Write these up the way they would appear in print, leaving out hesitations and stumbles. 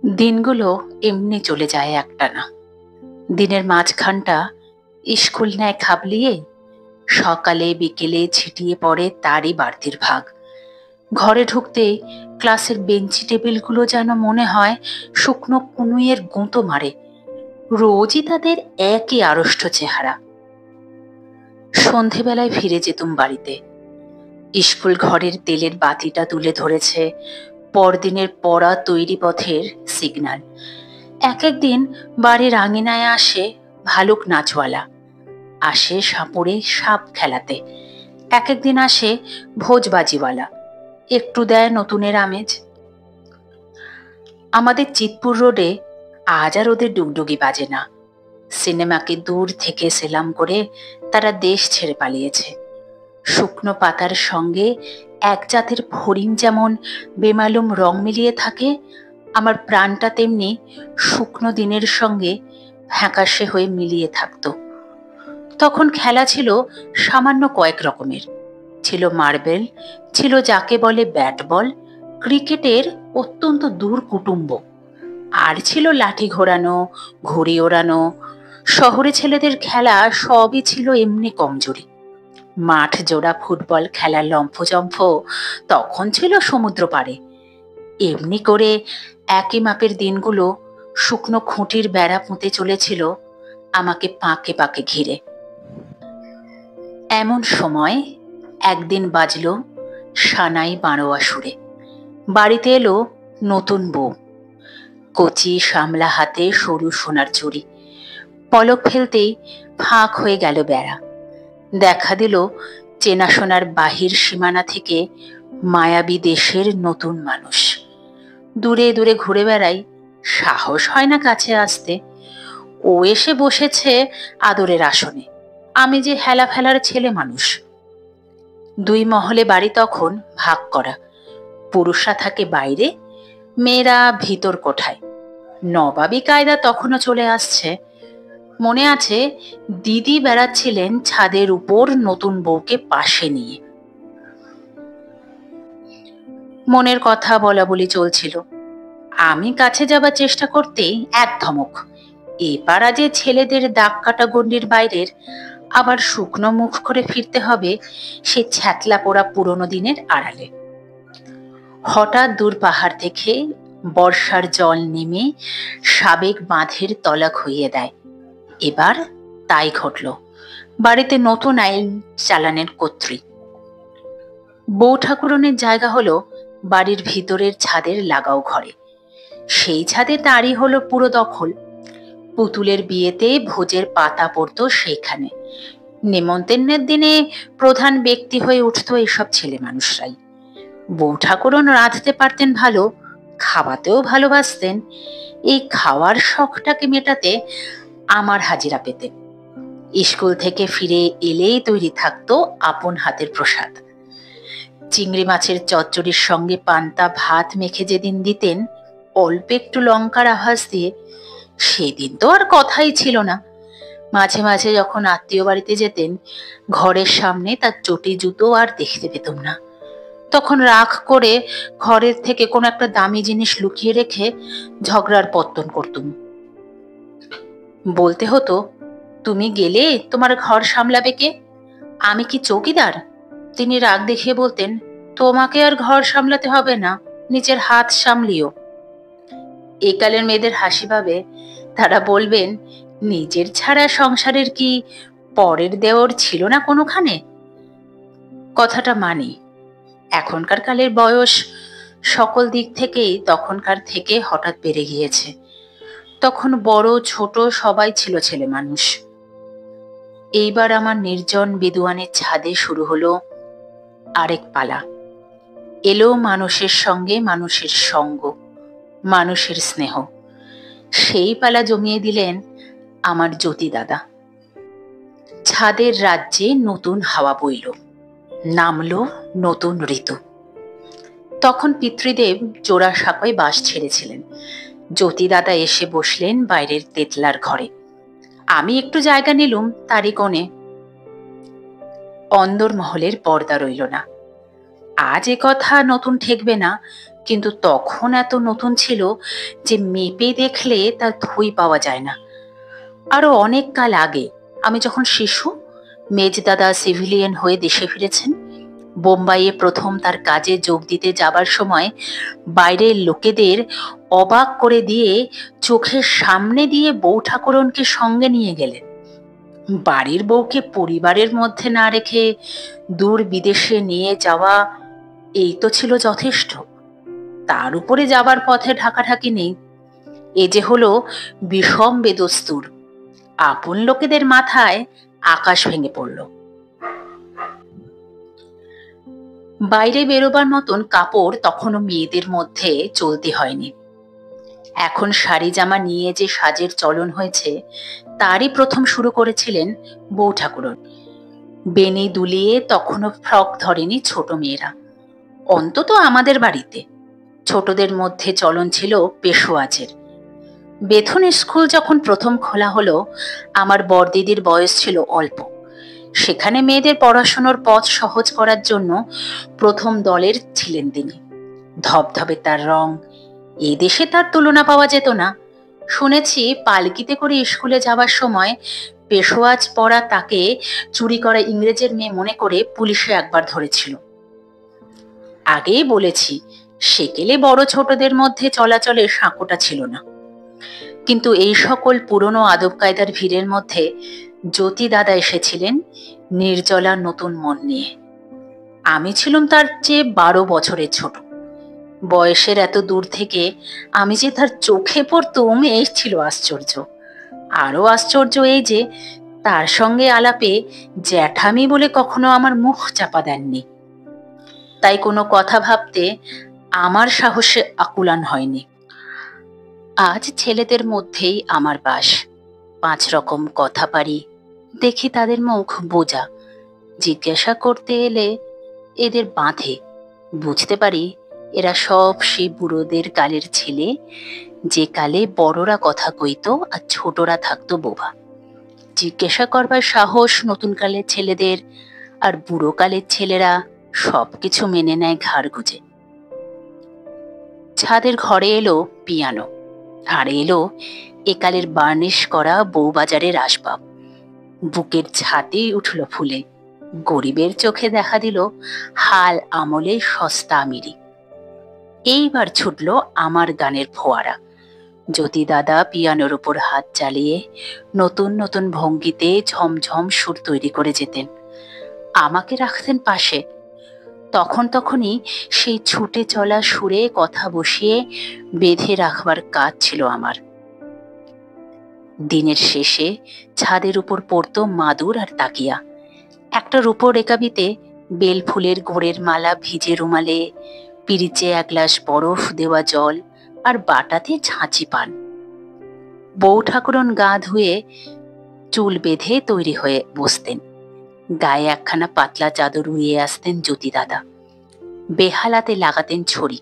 দিনগুলো এমনি চলে যায় একটানা। দিনের মাঝখানটা স্কুল নেয় খাবলিয়ে, সকালে বিকেলে ছিটিয়ে পড়ে তারই বাড়তির ভাগ। ঘরে ঢুকতেই ক্লাসের বেঞ্চি টেবিলগুলো যেন মনে হয় শুকনো কুনুইয়ের গুঁতো মারে। রোজই তাদের একই আড়ষ্ট চেহারা। সন্ধেবেলায় ফিরে যেতুম বাড়িতে। স্কুল ঘরের তেলের বাতিটা তুলে ধরেছে পরদিনের পড়া তৈরি পথের সিগন্যাল। এক একদিন বাড়ির আঙিনায় আসে ভালুক নাচওয়ালা, আসে সাপুড়ে সাপ খেলাতে। এক একদিন আসে ভোজবাজিওয়ালা, একটু দেয় নতুনের আমেজ। আমাদের চিতপুর রোডে আজ আর ওদের ডুগডুগি বাজে না। সিনেমাকে দূর থেকে সেলাম করে তারা দেশ ছেড়ে পালিয়েছে। শুকনো পাতার সঙ্গে এক জাতের হরিণ যেমন বেমালুম রং মিলিয়ে থাকে, আমার প্রাণটা তেমনি শুকনো দিনের সঙ্গে ফ্যাকাশে হয়ে মিলিয়ে থাকত। তখন খেলা ছিল সামান্য কয়েক রকমের। ছিল মার্বেল, ছিল যাকে বলে ব্যাট বল, ক্রিকেটের অত্যন্ত দূর কুটুম্ব, আর ছিল লাঠি ঘোরানো, ঘুড়ি ওড়ানো। শহরে ছেলেদের খেলা সবই ছিল এমনি কমজোরি। মাঠ জোড়া ফুটবল খেলার লম্ফজম্ফ তখন ছিল সমুদ্র পাড়ে। এমনি করে একই মাপের দিনগুলো শুকনো খুঁটির বেড়া পুঁতে চলেছিল আমাকে পাকে পাকে ঘিরে। এমন সময় একদিন বাজল সানাই বারোয়া সুরে। বাড়িতে এলো নতুন বউ, কচি সামলা হাতে সরু সোনার চুড়ি। পলক ফেলতেই ফাঁক হয়ে গেল বেড়া। দেখা দিল চেনাশোনার বাহির সীমানা থেকে মায়াবী দেশের নতুন মানুষ। দূরে দূরে ঘুরে বেড়াই, সাহস হয় না কাছে আসতে। ও এসে বসেছে আদরের আসনে, আমি যে হেলা ফেলার ছেলে মানুষ। দুই মহলে বাড়ি তখন ভাগ করা। পুরুষরা থাকে বাইরে, মেয়েরা ভিতর কোঠায়। নবাবী কায়দা তখনও চলে আসছে। মনে আছে দিদি বেড়াচ্ছিলেন ছাদের উপর নতুন বউকে পাশে নিয়ে। মনের কথা বলা বলি চলছিল। আমি কাছে যাবার চেষ্টা করতেই এক ধমক। এ পাড়া যে ছেলেদের দাগ কাটা গণ্ডির বাইরের, আবার শুকনো মুখ করে ফিরতে হবে সে ছ্যাতলা পোড়া পুরনো দিনের আড়ালে। হঠাৎ দূর পাহাড় থেকে বর্ষার জল নেমে সাবেক বাঁধের তলা খুইয়ে দেয়। এবার তাই ঘটল। বাড়িতে নতুন আইন চালানের কর্ত্রী। বউ ঠাকুরনের জায়গা হলো বাড়ির ভিতরের ছাদের লাগাও ঘরে। সেই ছাদে তারই হলো পুরো দখল। পুতুলের বিয়েতে ভোজের পাতা পড়তো সেইখানে। নেমন্তন্নের দিনে প্রধান ব্যক্তি হয়ে উঠত এসব ছেলে মানুষরাই। বউ ঠাকুরন রাঁধতে পারতেন ভালো, খাওয়াতেও ভালোবাসতেন। এই খাওয়ার শখটাকে মেটাতে আমার হাজিরা পেতেন। স্কুল থেকে ফিরে এলেই তৈরি থাকতো আপন হাতের প্রসাদ। চিংড়ি মাছের চচ্চড়ির সঙ্গে পান্তা ভাত মেখে যেদিন দিতেন অল্প একটু লঙ্কার আভাস দিয়ে, সেদিন তো আর কথাই ছিল না। মাঝে মাঝে যখন আত্মীয় বাড়িতে যেতেন, ঘরের সামনে তার চটি জুতো আর দেখতে পেতাম না। তখন রাগ করে ঘরের থেকে কোনো একটা দামি জিনিস লুকিয়ে রেখে ঝগড়ার পত্তন করতুম। বলতে হতো, তুমি গেলে তোমার ঘর সামলাবে কে? আমি কি চৌকিদার? তিনি রাগ দেখিয়ে বলতেন, তোমাকে আর ঘর সামলাতে হবে না, নিজের হাত সামলিও। একালের মেয়েদের হাসি পাবে। তারা বলবেন, নিজের ছাড়া সংসারের কি পরের দেওর ছিল না কোনোখানে? কথাটা মানি। এখনকার কালের বয়স সকল দিক থেকেই তখনকার থেকে হঠাৎ বেড়ে গিয়েছে। তখন বড় ছোট সবাই ছিল ছেলে মানুষ। এইবার আমার নির্জন বিদুয়ানের ছাদে শুরু হলো আরেক পালা। এলো মানুষের সঙ্গে মানুষের সঙ্গ, মানুষের স্নেহ। সেই পালা জমিয়ে দিলেন আমার জ্যোতি দাদা। ছাদের রাজ্যে নতুন হাওয়া বইল, নামলো নতুন ঋতু। তখন পিতৃদেব জোড়াসাঁকোয় বাস ছেড়েছিলেন। জ্যোতি দাদা এসে বসলেন বাইরের তেতলার ঘরে। আমি একটু জায়গা নিলুম তারই কোণে। অন্দর মহলের পর্দা রইল না। আজ এ কথা নতুন ঠেকবে না, কিন্তু তখন এত নতুন ছিল যে মেপে দেখলে তার ধুই পাওয়া যায় না। আরো অনেক কাল আগে, আমি যখন শিশু, মেজদাদা সিভিলিয়ান হয়ে দেশে ফিরেছেন। বোম্বাইয়ে প্রথম তার কাজে যোগ দিতে যাবার সময় বাইরের লোকেদের অবাক করে দিয়ে চোখের সামনে দিয়ে বউ ঠাকুরনকে সঙ্গে নিয়ে গেলেন। বাড়ির বউকে পরিবারের মধ্যে না রেখে দূর বিদেশে নিয়ে যাওয়া, এই তো ছিল যথেষ্ট। তার উপরে যাবার পথে ঢাকাঢাকি নেই। এ যে হলো বিষম বেদস্তুর। আপন লোকেদের মাথায় আকাশ ভেঙে পড়ল। বাইরে বেরোবার মতন কাপড় তখনও মেয়েদের মধ্যে চলতে হয়নি। এখন শাড়ি জামা নিয়ে যে সাজের চলন হয়েছে, তারই প্রথম শুরু করেছিলেন বউ ঠাকুরন। বেনি দুলিয়ে তখনও ফ্রক ধরেনি ছোট মেয়েরা, অন্তত আমাদের বাড়িতে। ছোটদের মধ্যে চলন ছিল পেশোয়াজের। বেথুন স্কুল যখন প্রথম খোলা হলো, আমার বড়দিদির বয়স ছিল অল্প। সেখানে মেয়েদের পড়াশোনার পথ সহজ করার জন্য প্রথম দলের ছিলেন তিনি। ধবধবে তার রং, এ দেশে তার তুলনা পাওয়া যেত না। শুনেছি পালকিতে করে স্কুলে যাবার সময় পেশোয়াজ পরা তাকে চুরি করা ইংরেজের মেয়ে মনে করে পুলিশে একবার ধরেছিল। আগেই বলেছি, সেকেলে বড় ছোটদের মধ্যে চলাচলে সাঁকোটা ছিল না। কিন্তু এই সকল পুরনো আদব কায়দার ভিড়ের মধ্যে জ্যোতি দাদা এসেছিলেন নির্জলা নতুন মন নিয়ে। আমি ছিলাম তার চেয়ে 12 বছরের ছোট। বয়সের এত দূর থেকে আমি যে তার চোখে পড়তুম, এই ছিল আশ্চর্য। আরো আশ্চর্য এই যে তার সঙ্গে আলাপে জ্যাঠামি বলে কখনো আমার মুখ চাপা দেননি। তাই কোনো কথা ভাবতে আমার সাহসে আকুলান হয়নি। আজ ছেলেদের মধ্যেই আমার বাস। 5 রকম কথা পারি। দেখি তাদের মুখ বোঝা। জিজ্ঞাসা করতে এলে এদের বাঁধে। বুঝতে পারি এরা সব সেই বুড়োদের কালের ছেলে, যে কালে বড়রা কথা কইত আর ছোটরা থাকতো বোবা। জিজ্ঞাসা করবার সাহস নতুন কালের ছেলেদের, আর বুড়ো কালের ছেলেরা সবকিছু মেনে নেয় ঘাড় গুজে। ছাদের ঘরে এলো পিয়ানো, আর এলো একালের বার্নিশ করা বউবাজারের আসবাব। বুকের ছাতি উঠল ফুলে। গরিবের চোখে দেখা দিল হাল আমলে সস্তা আমিরি। এইবার ছুটল আমার গানের ফোয়ারা। জ্যোতি দাদা পিয়ানোর উপর হাত চালিয়ে নতুন নতুন ভঙ্গিতে ঝমঝম সুর তৈরি করে যেতেন। আমাকে রাখতেন পাশে। তখনই সেই ছুটে চলা সুরে কথা বসিয়ে বেঁধে রাখবার কাজ ছিল আমার। দিনের শেষে ছাদের উপর পড়তো মাদুর আর তাকিয়া। একটা রূপোর রেকাবিতে বেল ফুলের গোড়ের মালা ভিজে রুমালে, পিরিচে 1 গ্লাস বরফ দেওয়া জল, আর বাটাতে ঝাঁচি পান। বউ ঠাকুরন গা ধুয়ে চুল বেঁধে তৈরি হয়ে বসতেন। গায়ে একখানা পাতলা চাদর উড়িয়ে আসতেন জ্যোতি দাদা। বেহালাতে লাগাতেন ছড়ি।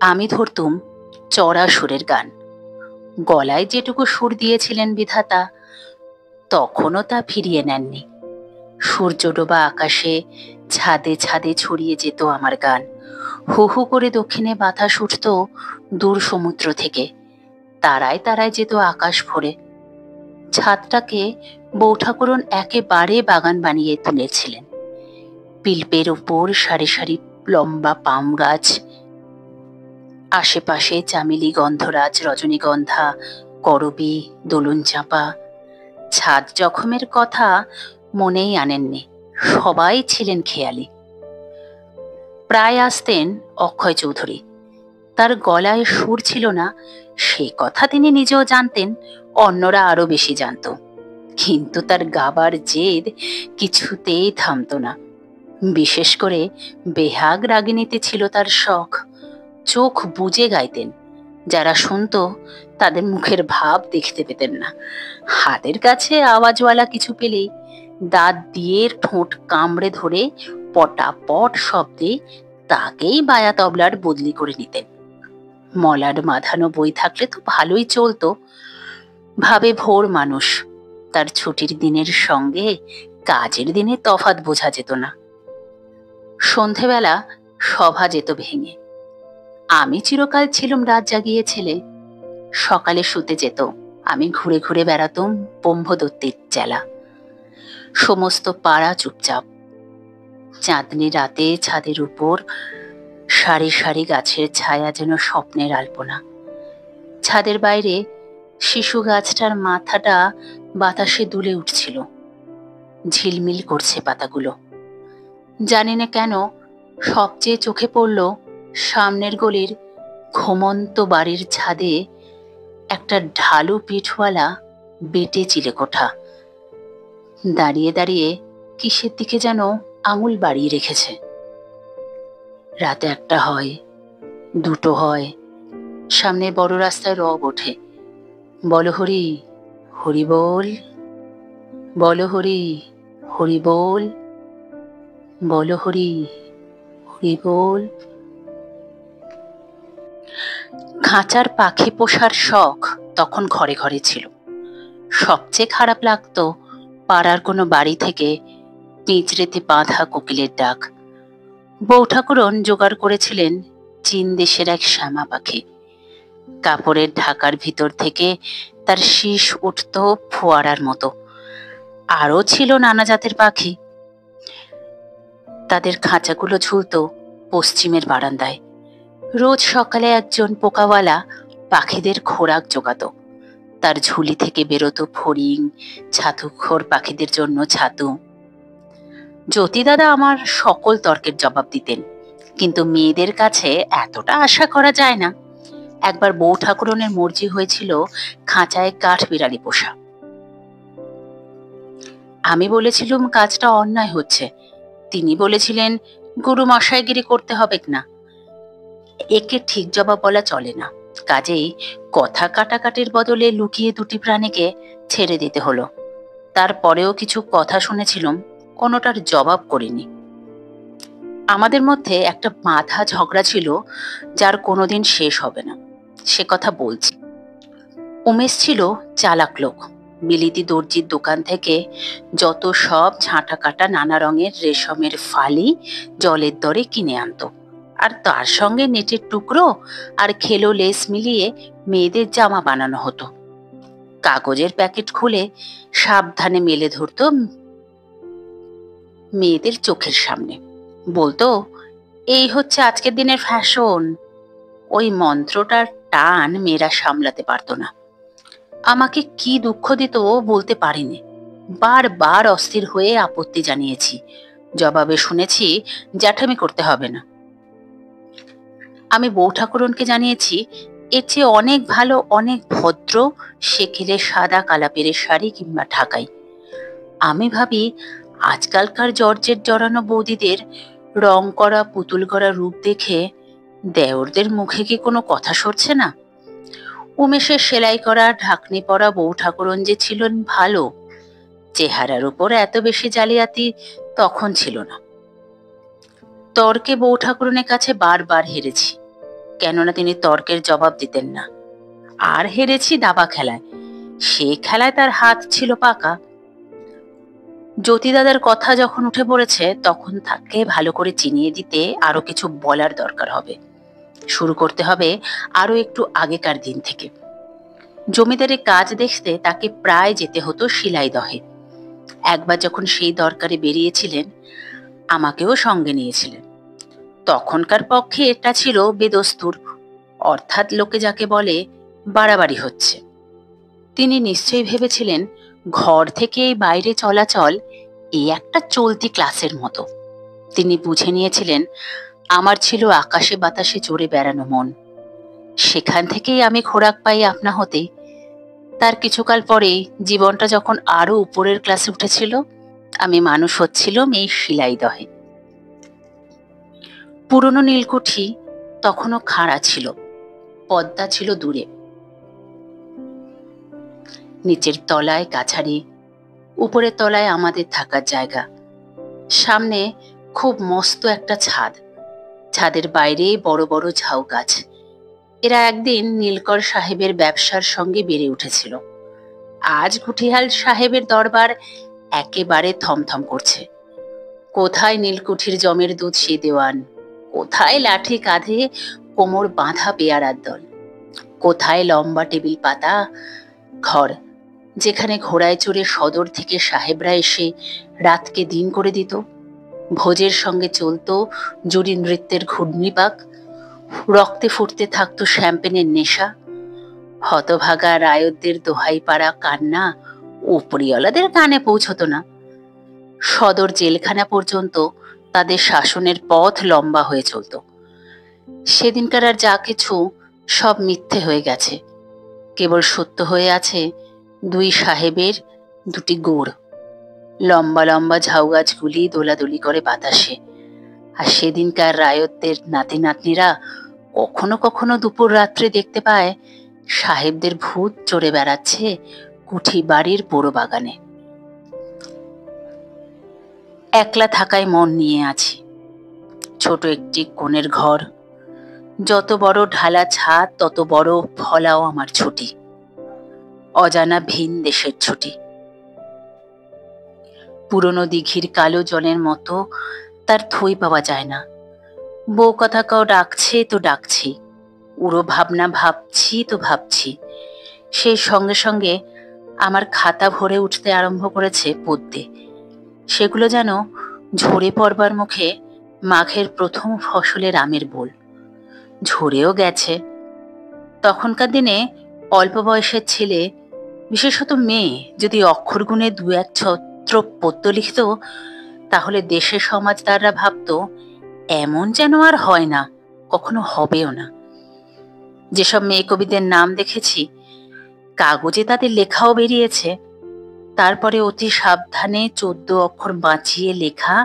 আমি ধরতুম চড়া সুরের গান। গলায় যেটুকু সুর দিয়েছিলেন বিধাতা, তখনও তা ফিরিয়ে নেননি। সূর্য ডোবা আকাশে ছাদে ছাদে ছড়িয়ে যেত আমার গান। হু হু করে দক্ষিণে বাতাস উঠত দূর সমুদ্র থেকে। তারায় তারায় যেত আকাশ ভরে। ছাদটাকে বউ ঠাকুরন একেবারে বাগান বানিয়ে তুলেছিলেন। পিলপের উপর সারি সারি লম্বা পাম গাছ, আশেপাশে চামেলি, গন্ধরাজ, রজনীগন্ধা, করবী, দোলন চাঁপা। ছাদ জখমের কথা মনেই আনেননি। সবাই ছিলেন খেয়ালি। প্রায় আসতেন অক্ষয় চৌধুরী। তার গলায় সুর ছিল না, সে কথা তিনি নিজেও জানতেন, অন্যরা আরো বেশি জানত। কিন্তু তার গাবার জেদ কিছুতেই থামত না। বিশেষ করে বেহাগ রাগিনীতে ছিল তার শখ। চোখ বুজে গাইতেন। যারা শুনত তাদের মুখের ভাব দেখতে পেতেন না। হাতের কাছে আওয়াজওয়ালা কিছু পেলেই দাঁত দিয়ে ঠোঁট কামড়ে ধরে পটাপট শব্দে তাকেই বায়া তবলার বদলি করে নিতেন। মলাট বাঁধানো বই থাকলে তো ভালোই চলতো। ভাবে ভোর মানুষ, তার ছুটির দিনের সঙ্গে কাজের দিনে তফাৎ বোঝা যেত না। সন্ধেবেলা সভা যেত ভেঙে। আমি চিরকাল ছিলুম রাত জাগিয়ে ছেলে। সকালে শুতে যেত, আমি ঘুরে ঘুরে বেড়াতুম ব্রহ্মদত্তের চেলা। সমস্ত পাড়া চুপচাপ। চাঁদনি রাতে ছাদের উপর সারি সারি গাছের ছায়া যেন স্বপ্নের আলপনা। ছাদের বাইরে শিশু গাছটার মাথাটা বাতাসে দুলে উঠছিল, ঝিলমিল করছে পাতাগুলো। জানি না কেন সবচেয়ে চোখে পড়ল সামনের গলির ঘুমন্ত বাড়ির ছাদে একটা ঢালু পিঠওয়ালা বেটে চিলেকোঠা দাঁড়িয়ে দাঁড়িয়ে কিসের দিকে যেন আঙুল বাড়িয়ে রেখেছে। রাতে একটা হয়, দুটো হয়, সামনে বড় রাস্তায় রব ওঠে, বলো হরি, হরি বল, বলো হরি, হরি বল, বলো হরি, হরি বল। খাঁচার পাখি পোষার শখ তখন ঘরে ঘরে ছিল। সবচেয়ে খারাপ লাগতো পাড়ার কোনো বাড়ি থেকে পিঁচড়েতে বাঁধা কোকিলের ডাক। বউ ঠাকুরন জোগাড় করেছিলেন চীন দেশের এক শ্যামা পাখি। কাপড়ের ঢাকার ভিতর থেকে তার শীষ উঠত ফোয়ারার মতো। আরও ছিল নানা জাতের পাখি। তাদের খাঁচাগুলো ঝুলত পশ্চিমের বারান্দায়। রোজ সকালে একজন পোকাওয়ালা পাখিদের খোরাক জোগাত। তার ঝুলি থেকে বেরোতো ফড়িং, ছাতুখোর পাখিদের জন্য ছাতু। জ্যোতি দাদা আমার সকল তর্কের জবাব দিতেন, কিন্তু মেয়েদের কাছে এতটা আশা করা যায় না। একবার বউ ঠাকুরনের মর্জি হয়েছিল খাঁচায় কাঠ বিড়ালি পোষা। আমি বলেছিলুম কাজটা অন্যায় হচ্ছে। তিনি বলেছিলেন গুরু মশাইগিরি করতে হবে না, একে ঠিক জবাব বলা চলে না। কাজেই কথা কাটাকাটির বদলে লুকিয়ে দুটি প্রাণীকে ছেড়ে দিতে হলো। তারপরেও কিছু কথা শুনেছিলাম, কোনোটার জবাব করিনি। আমাদের মধ্যে একটা বাঁধা ঝগড়া ছিল, যার কোনোদিন শেষ হবে না। সে কথা বলছি। উমেশ ছিল চালাক লোক। বিলিতি দর্জির দোকান থেকে যত সব ঝাঁটা কাটা নানা রঙের রেশমের ফালি জলের দরে কিনে আনতো, আর তার সঙ্গে নেটের টুকরো আর খেলো লেস মিলিয়ে মেয়েদের জামা বানানো হতো। কাগজের প্যাকেট খুলে সাবধানে মেলে ধরতো মেয়েদের চোখের সামনে, বলতো এই হচ্ছে আজকের দিনের ফ্যাশন। ওই মন্ত্রটার টান মেয়েরা সামলাতে পারতো না। আমাকে কি দুঃখ দিত বলতে পারিনি। বারবার অস্থির হয়ে আপত্তি জানিয়েছি, জবাবে শুনেছি জ্যাঠামি করতে হবে না। আমি বউ ঠাকুরনকে জানিয়েছি এর চেয়ে অনেক ভালো, অনেক ভদ্র সেকেলে সাদা কালাপেরের শাড়ি কিংবা ঢাকাই। আমি ভাবি আজকালকার জর্জেট জড়ানো বৌদিদের রং করা পুতুল করা রূপ দেখে দেওরদের মুখে কি কোনো কথা সরছে না? উমেশের সেলাই করা ঢাকনি পরা বউ ঠাকুরন যে ছিলেন ভালো, চেহারার উপর এত বেশি জালিয়াতি তখন ছিল না। তর্কে বউ ঠাকুরনের কাছে বারবার হেরেছি, কেননা তিনি তর্কের জবাব দিতেন না। আর হেরেছি দাবা খেলায়, সে খেলায় তার হাত ছিল পাকা। জ্যোতি দাদার কথা যখন উঠে পড়েছে, তখন তাকে ভালো করে চিনিয়ে দিতে আরো কিছু বলার দরকার হবে। শুরু করতে হবে আরো একটু আগেকার দিন থেকে। জমিদারের কাজ দেখতে তাকে প্রায় যেতে হতো শিলাইদহে। একবার যখন সেই দরকারে বেরিয়েছিলেন, আমাকেও সঙ্গে নিয়েছিলেন। তখনকার পক্ষে এটা ছিল বেদস্তুর, অর্থাৎ লোকে যাকে বলে বাড়াবাড়ি হচ্ছে। তিনি নিশ্চয়ই ভেবেছিলেন ঘর থেকে বাইরে চলাচল এই একটা চলতি ক্লাসের মতো। তিনি বুঝে নিয়েছিলেন আমার ছিল আকাশে বাতাসে চড়ে বেড়ানো মন। সেখান থেকেই আমি খোরাক পাই আপনা হতে। তার কিছুকাল পরেই জীবনটা যখন আরো উপরের ক্লাসে উঠেছিল, আমি মানুষ হচ্ছিলাম এই শিলাইদহে। পুরনো নীলকুঠি তখনও খাড়া ছিল, পদ্মা ছিল দূরে। নিচের তলায় কাছারি, উপরের তলায় আমাদের থাকার জায়গা। সামনে খুব মস্ত একটা ছাদ, ছাদের বাইরে বড় বড় ঝাউ গাছ। এরা একদিন নীলকর সাহেবের ব্যবসার সঙ্গে বেড়ে উঠেছিল। আজ কুঠিয়াল সাহেবের দরবার একেবারে থমথম করছে। কোথায় নীলকুঠির জমের দুধ সে দেওয়ান? কোথায় লাঠি কাঁধে কোমর বাঁধা পেয়ারার দল, কোথায় লম্বা টেবিল পাতা ঘর, যেখানে ঘোড়ায় চড়ে সদর থেকে সাহেবরা এসে রাতকে দিন করে দিত। ভোজের সঙ্গে চলতো জুড়ি নৃত্যের ঘূর্ণিপাক, রক্তে ফুটতে থাকতো শ্যাম্পেনের নেশা। হতভাগা রায়তদের দোহাই পাড়া কান্না উপরিওয়ালাদের কানে পৌঁছত না। সদর জেলখানা পর্যন্ত তাদের শাসনের পথ লম্বা হয়ে চলত। সেদিনকার আর যা কিছু সব মিথ্যে হয়ে গেছে, কেবল সত্য হয়ে আছে দুই সাহেবের দুটি গোড়। লম্বা লম্বা ঝাউ গাছগুলি দোলাদুলি করে বাতাসে, আর সেদিনকার রায়তদের নাতি নাতনিরা কখনো কখনো দুপুর রাত্রে দেখতে পায় সাহেবদের ভূত চড়ে বেড়াচ্ছে কুঠি বাড়ির পোড়ো বাগানে। একলা থাকায় মন নিয়ে আছি। ছোট একটি কোণের ঘর, যত বড় ঢালা ছাদ তত বড় ফলাও আমার ছুটি, অজানা ভিন দেশের ছুটি। পুরনো দিঘির কালো জলের মতো তার থই পাওয়া যায় না। বউ কথা কাউ ডাকছে তো ডাকছি, উড়ো ভাবনা ভাবছি তো ভাবছি। সেই সঙ্গে সঙ্গে আমার খাতা ভরে উঠতে আরম্ভ করেছে পদ্যে। সেগুলো যেন ঝরে পড়বার মুখে মাঘের প্রথম ফসলের আমের বোল। ঝরেও গেছে। তখনকার দিনে অল্প বয়সের ছেলে, বিশেষত মেয়ে, যদি অক্ষর গুণে দু এক ছত্র পদ্য লিখত, তাহলে দেশের সমাজদাররা ভাবত এমন যেন আর হয় না, কখনো হবেও না। যেসব মেয়ে কবিদের নাম দেখেছি, কাগজে তাদের লেখাও বেরিয়েছে, তারপরে অতি সাবধানে 14 অক্ষর বাঁচিয়ে লেখা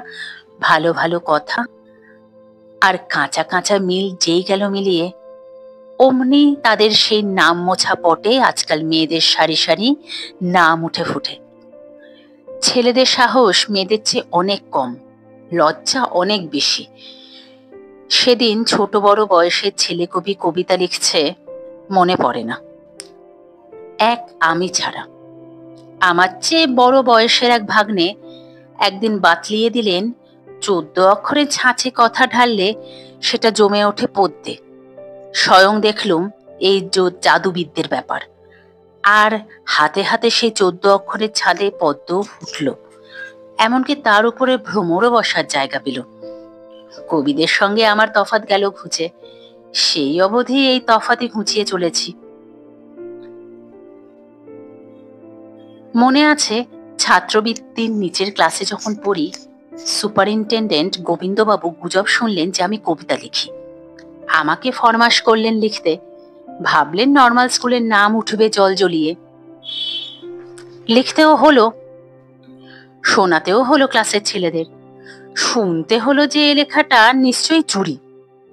ভালো ভালো কথা আর কাঁচা কাঁচা মিল যেই গেল মিলিয়ে, অমনি তাদের সেই নাম মোছা পটে আজকাল মেয়েদের সারি সারি নাম উঠে ফুটে। ছেলেদের সাহস মেয়েদের চেয়ে অনেক কম, লজ্জা অনেক বেশি। সেদিন ছোট বড় বয়সের ছেলে কবি কবিতা লিখছে, মনে পড়ে না, এক আমি ছাড়া। আমার চেয়ে বড় বয়সের এক ভাগ্নে একদিন বাতলিয়ে দিলেন 14 অক্ষরের ছাঁচে কথা ঢাললে সেটা জমে ওঠে পদ্যে। স্বয়ং দেখলুম এই জাদুবিদদের ব্যাপার। আর হাতে হাতে সেই 14 অক্ষরের ছাদে পদ্ম ফুটল, এমনকি তার উপরে ভ্রমরও বসার জায়গা পেল। কবিদের সঙ্গে আমার তফাৎ গেল ঘুচে। সেই অবধি এই তফাতই ঘুচিয়ে চলেছি। মনে আছে ছাত্রবৃত্তির নিচের ক্লাসে যখন পড়ি, সুপারিনটেন্ডেন্ট গোবিন্দবাবু গুজব শুনলেন যে আমি কবিতা লিখি। আমাকে ফরমাশ করলেন লিখতে। ভাবলেন নর্মাল স্কুলের নাম উঠবে জল জ্বলিয়ে। লিখতেও হলো, শোনাতেও হলো ক্লাসের ছেলেদের। শুনতে হলো যে এ লেখাটা নিশ্চয়ই চুরি।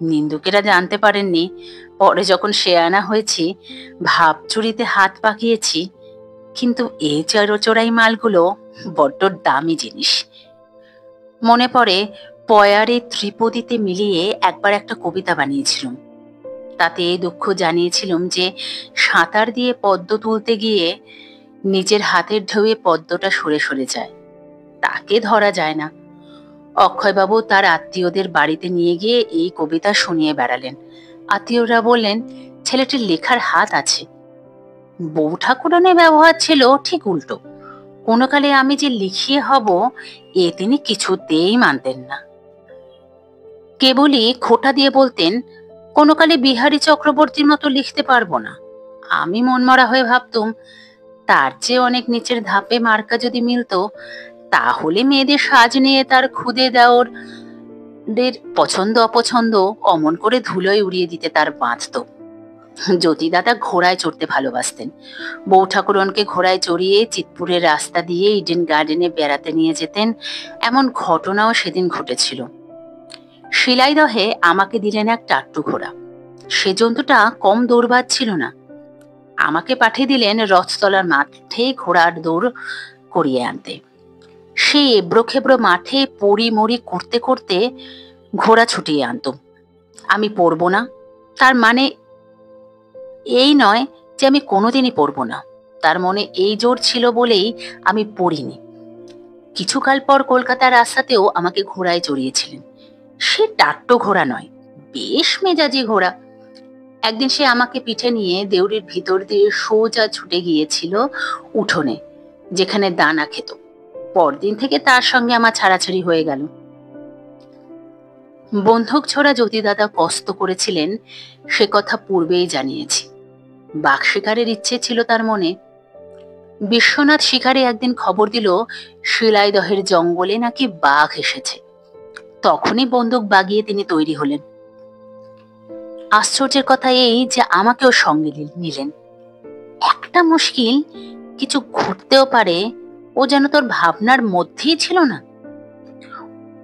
নিন্দুকেরা জানতে পারেননি, পরে যখন শেয়ানা হয়েছি ভাব চুরিতে হাত পাকিয়েছি। কিন্তু এই চোরাই মালগুলো বড্ড দামি জিনিস। মনে পড়ে পয়ারে ত্রিপদীতে মিলিয়ে একবার একটা কবিতা বানিয়েছিলাম। তাতে এই দুঃখ জানিয়েছিলাম যে সাঁতার দিয়ে পদ্ম তুলতে গিয়ে নিজের হাতের ঢেউয়ে পদ্মটা সরে সরে যায়, তাকে ধরা যায় না। অক্ষয়বাবু তার আত্মীয়দের বাড়িতে নিয়ে গিয়ে এই কবিতা শুনিয়ে বেড়ালেন। আত্মীয়রা বললেন ছেলেটির লেখার হাত আছে। বউ ঠাকুরানের ব্যবহার ছিল ঠিক উল্টো। কোনো কালে আমি যে লিখিয়ে হব এ তিনি কিছুতেই মানতেন না। কেবলই খোঁটা দিয়ে বলতেন কোনো কালে বিহারী চক্রবর্তীর মতো লিখতে পারবো না। আমি মনমরা হয়ে ভাবতুম তার চেয়ে অনেক নিচের ধাপে মার্কা যদি মিলতো, তাহলে মেয়েদের সাজ নিয়ে তার খুদে দেওরদের পছন্দ অপছন্দ অমন করে ধুলোয় উড়িয়ে দিতে তার বাঁধত। জ্যোতিদাদা ঘোড়ায় চড়তে ভালোবাসতেন। বউ ঠাকুরনকে ঘোড়ায় চড়িয়ে চিতপুরের রাস্তা দিয়ে ইডেন গার্ডেনে বেড়াতে নিয়ে যেতেন, এমন ঘটনাও সেদিন ঘটেছিল। শিলাইদহে আমাকে দিলেন এক টাট্টু ঘোড়া। সে জন্তুটা কম দৌড়বাজ ছিল না। আমাকে পাঠিয়ে দিলেন রথতলার মাঠে ঘোড়ার দৌড় করিয়ে আনতে। সে এবড়ো খেবড়ো মাঠে পড়ি মরি করতে করতে ঘোড়া ছুটিয়ে আনতুম। আমি পড়ব না তার মানে এই নয় যে আমি কোনোদিনই পড়ব না। তার মনে এই জোর ছিল বলেই আমি পড়িনি। কিছুকাল পর কলকাতার রাস্তাতেও আমাকে ঘোড়ায় চড়িয়েছিলেন। সে টাট্টো ঘোড়া নয়, বেশ মেজাজি ঘোড়া। একদিন সে আমাকে পিঠে নিয়ে দেউড়ির ভিতর দিয়ে সোজা ছুটে গিয়েছিল উঠোনে, যেখানে দানা খেত। পরদিন থেকে তার সঙ্গে আমার ছাড়াছাড়ি হয়ে গেল। বন্দুক ছোড়া জ্যোতিদাদা কষ্ট করেছিলেন, সে কথা পূর্বেই জানিয়েছি। বাঘ শিকারের ইচ্ছে ছিল তার মনে। বিশ্বনাথ শিকারে একদিন খবর দিল শিলাইদহের জঙ্গলে নাকি বাঘ এসেছে। তখনই বন্দুক বাগিয়ে তিনি তৈরি হলেন। আশ্চর্যের কথা এই যে আমাকেও সঙ্গে নিলেন। একটা মুশকিল, কিছু ঘটতেও পারে, ও যেন তোর ভাবনার মধ্যেই ছিল না।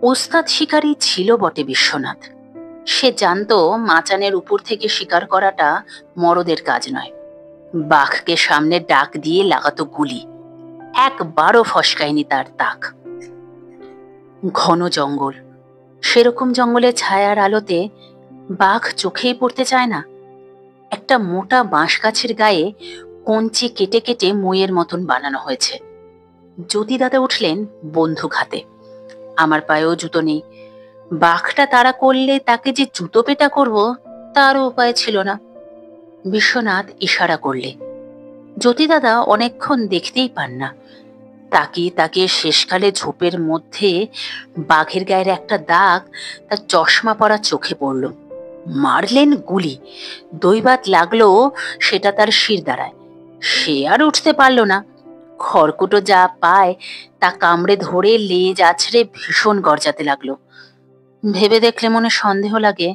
ওস্তাদ শিকারী ছিল বটে বিশ্বনাথ। সে জানতো মাচানের উপর থেকে শিকার করাটা মরদের কাজ নয়। বাঘকে সামনে ডাক দিয়ে লাগাতো গুলি, একবারও ফসকায়নি তার তাক। ঘন জঙ্গল, সেরকম জঙ্গলে ছায়ার আলোতে বাঘ চোখেই পড়তে চায় না। একটা মোটা বাঁশ গাছের গায়ে কঞ্চি কেটে কেটে মইয়ের মতন বানানো হয়েছে। জ্যোতিদাদা উঠলেন বন্দুক হাতে। আমার পায়েও জুতো নেই। বাঘটা তাড়া করলে তাকে যে জুতো পেটা করব তারও উপায় ছিল না। বিশ্বনাথ ইশারা করলে। জ্যোতিদাদা অনেকক্ষণ দেখতেই পান না। তাকিয়ে তাকিয়ে শেষকালে ঝোপের মধ্যে বাঘের গায়ের একটা দাগ তার চশমা পরা চোখে পড়ল। মারলেন গুলি, দৈবাত লাগলো সেটা তার শির দ্বারায়। সে আর উঠতে পারল না। খড়কুটো যা পায় তা কামড়ে ধরে লেজ আছড়ে ভীষণ গর্জাতে লাগলো। ভেবে দেখলে মনে সন্দেহ লাগে।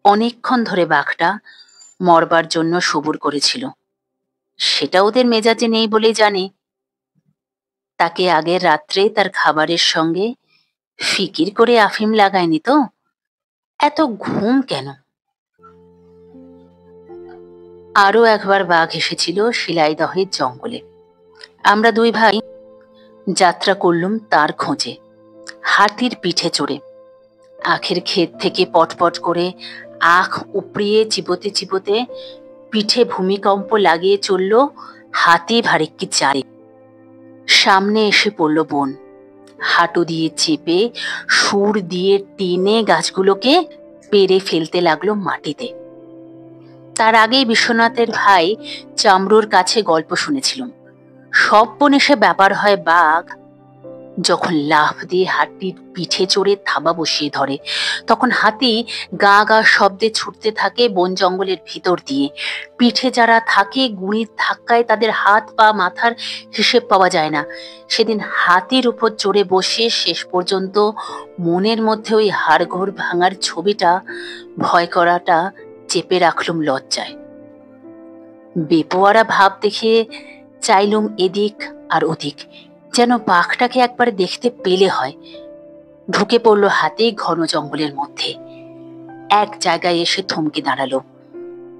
অনেকক্ষণ ধরে বাঘটা মরবার জন্য সবুর করেছিল। সেটা ওদের মেজাজে নেই বলেই জানি। তাকে আগের রাত্রে তার খাবারের সঙ্গে ফিকির করে আফিম লাগায়নি তো? এত ঘুম কেন? আরো একবার বাঘ এসেছিল শিলাইদহের জঙ্গলে। আমরা দুই ভাই যাত্রা করলুম তার খোঁজে, হাতির পিঠে চড়ে। আখের ক্ষেত থেকে পটপট করে আখ উপড়িয়ে চিবোতে চিবোতে পিঠে ভূমিকম্প লাগিয়ে চলল হাতি ভারেক্কি চারে। সামনে এসে পড়ল বন। হাঁটু দিয়ে চেপে সুর দিয়ে টেনে গাছগুলোকে পেরে ফেলতে লাগলো মাটিতে। তার আগেই বিশ্বনাথের ভাই চামড়ুর কাছে গল্প শুনেছিলাম। সব বনে সে ব্যাপার হয় বাঘ যখন লাফ দিয়ে হাতির পিঠে চড়ে থাবা বসিয়ে ধরে, তখন হাতি গা গা শব্দে ছুটতে থাকে বন জঙ্গলের ভিতর দিয়ে। পিঠে যারা থাকে গুঁড়ির ধাক্কায় তাদের হাত পা মাথার হিসেব পাওয়া যায় না। সেদিন হাতির উপর চড়ে বসে শেষ পর্যন্ত মনের মধ্যে ওই হাড়গোড় ভাঙার ছবিটা, ভয় করাটা চেপে রাখলুম লজ্জায়। বেপোয়ারা ভাব দেখে চাইলুম এদিক আর ওদিক, যেন বাঘটাকে একবার দেখতে পেলে হয়। ঢুকে পড়ল হাতি ঘন জঙ্গলের মধ্যে। এক জায়গায় এসে থমকে দাঁড়ালো।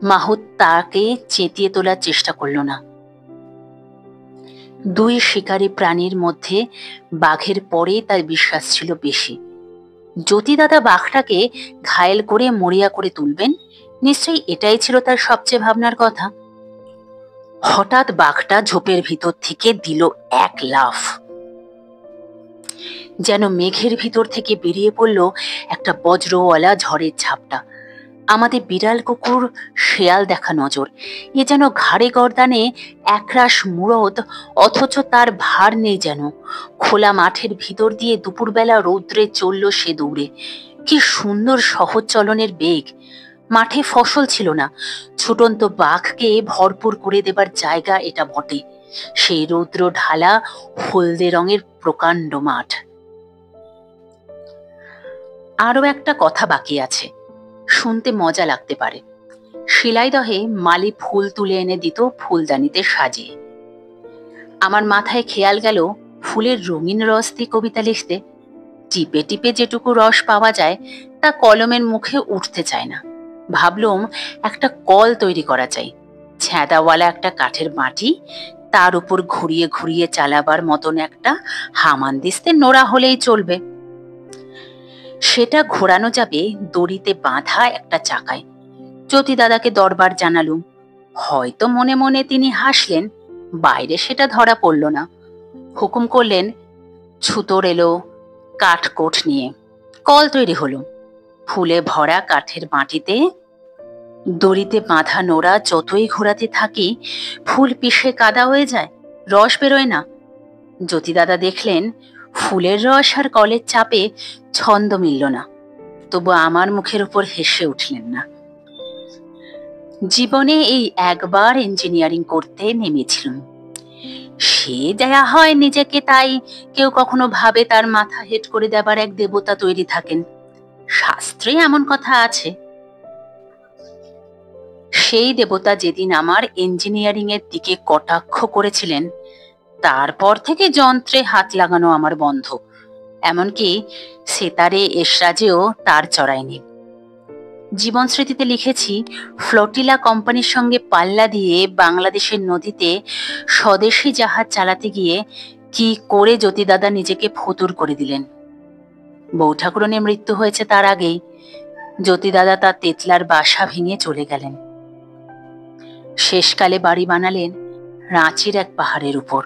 মাহুত তাকে চেতিয়ে তোলার চেষ্টা করল না। দুই শিকারী প্রাণীর মধ্যে বাঘের পরে তার বিশ্বাস ছিল বেশি। জ্যোতিদাদা বাঘটাকে ঘায়েল করে মরিয়া করে তুলবেন, নিশ্চয়ই এটাই ছিল তার সবচেয়ে ভাবনার কথা। হঠাৎ বাঘটা ঝোপের ভিতর থেকে দিল এক লাফ। যেন মেঘের ভিতর থেকে বেরিয়ে পড়ল একটা বজ্রওয়ালা ঝড়ের ঝাপটা। আমাদের বিড়াল কুকুর শেয়াল দেখা নজর। এ যেন ঘাড়ে গর্দানে একরাশ মুরদ, অথচ তার ভার নেই যেন। খোলা মাঠের ভিতর দিয়ে দুপুরবেলা রৌদ্রে চলল সে দৌড়ে। কি সুন্দর সহজ চলনের বেগ! মাঠে ফসল ছিল না, ছুটন্ত বাঘকে ভরপুর করে দেবার জায়গা এটা বটে। সেই রৌদ্র ঢালা হলদে রঙের প্রকাণ্ড মাঠ। আরো একটা কথা বাকি আছে, শুনতে মজা লাগতে পারে। শিলাইদহে মালি ফুল তুলে এনে দিত ফুলদানিতে সাজিয়ে। আমার মাথায় খেয়াল গেল ফুলের রঙিন রস দিয়ে কবিতা লিখতে। টিপে টিপে যেটুকু রস পাওয়া যায় তা কলমের মুখে উঠতে চায় না। ভাবলুম একটা কল তৈরি করা চাই। ছ্যাদাওয়ালা একটা কাঠের বাটি, তার উপর ঘুরিয়ে ঘুরিয়ে চালাবার মতন একটা হামানদিস্তে নোড়া হলেই চলবে। সেটা ঘোরানো যাবে দড়িতে বাঁধা একটা চাকায়। জ্যোতিদাদাকে দরবার জানালুম। হয়তো মনে মনে তিনি হাসলেন, বাইরে সেটা ধরা পড়ল না। হুকুম করলেন, ছুতোর এলো, কাঠকোট নিয়ে কল তৈরি হলো। ফুলে ভরা কাঠের মাটিতে দড়িতে বাঁধা নোড়া যতই ঘোরাতে থাকি ফুল পিষে কাদা হয়ে যায়, রস বেরোয় না। জ্যোতি দাদা দেখলেন ফুলের রস আর কলের চাপে ছন্দ মিলল না, তবু আমার মুখের উপর হেসে উঠলেন না। জীবনে এই একবার ইঞ্জিনিয়ারিং করতে নেমেছিলাম, সে দেয়া হয় নিজেকে, তাই কেউ কখনো ভাবে তার মাথা হেট করে দেবার এক দেবতা তৈরি থাকেন। শাস্ত্রে এমন কথা আছে। সেই দেবতা যেদিন আমার ইঞ্জিনিয়ারিং এর দিকে কটাক্ষ করেছিলেন, তারপর থেকে যন্ত্রে হাত লাগানো আমার বন্ধ। এমনকি সেতারে এসরাজেও তার চড়ায়নি। জীবন স্মৃতিতে লিখেছি, ফ্লোটিলা কোম্পানির সঙ্গে পাল্লা দিয়ে বাংলাদেশের নদীতে স্বদেশী জাহাজ চালাতে গিয়ে কি করে জ্যোতি দাদা নিজেকে ফতুর করে দিলেন। বউ ঠাকুরনের মৃত্যু হয়েছে তার আগেই জ্যোতি দাদা তার তেতলার বাসা ভেঙে চলে গেলেন। শেষকালে বাড়ি বানালেন রাঁচির এক পাহাড়ের উপর।